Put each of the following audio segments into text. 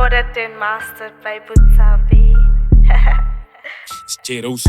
Recorded and mastered by Butsabi. It's J-Rose.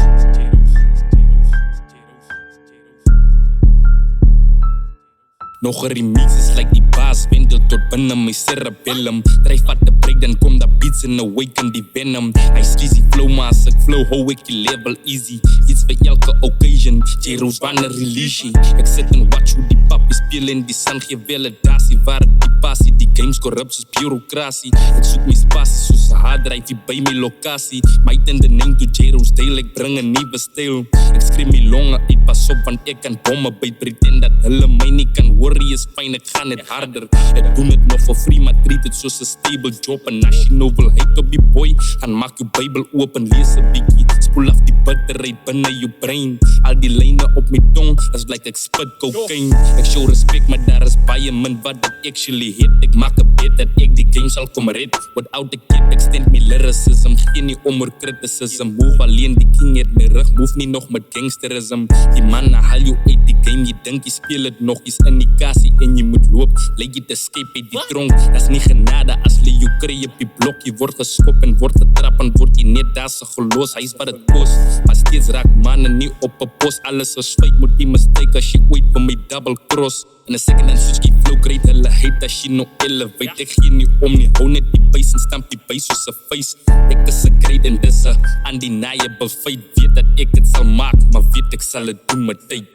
Nog 'n remix is like die baas wendel tot binne my cerebellum. Dryf vat 'n break dan kom dat beats en awaken die venom. Hy sleazy flow maar as ek flow hou ek die level easy. Iets vir elke occasion, J-Rose wanneer release. Ek sit en watch hoe die papi speel en die sun gee validasie. Waar die passie, die games corrupt soos bureaucrasie. Ek soek my spasie soos 'n harddrive hier by my lokasie. My tende name to J-Rose Dale, ek bring 'n nuwe styl. Ek skree my longe uit, pas op want ek kan bomme byt. Pretend dat hulle my nie kan hoor. Is fijn, ek gaan net harder. Ek doen het nog for free, maar treat het soos 'n stable job. En as jy nou wil hate op die boy, gaan maak jou Bybel open, lees 'n bietjie. Spoel af die bitterheid binne jou brein. Al die lyne op my tong, is like ek spit cocaine. Ek show respect, maar daar is baie min wat ek actually hit. Ek maak 'n bet dat ek die game sal kom red. Without a kid, extend my lyricism. Geen nie om oor criticism. Move alleen, die king het my rug. Move nie nog met gangsterism. Die man haal jou uit die game, jy dink jy speel het nog, jy's in die en jy moet loop, lyk jy te escape uit die tronk. Das nie genade as jy jou kry op die blok. Jy word geskop en word getrap en word jy net daar se gelos. Hy is wat het kos, maar steeds raak manne nie op 'n pos. Alles is fake, moet die mistake as jy ooit vir my double cross. In 'n second dan switch jy flow great, hulle hate as jy no elevate. Ek gee nie om nie, hou net die base en stamp die base soos 'n face. Ek is 'n great en dis 'n undeniable feit. Weet dat ek het sal maak, maar weet ek sal het doen met tyd.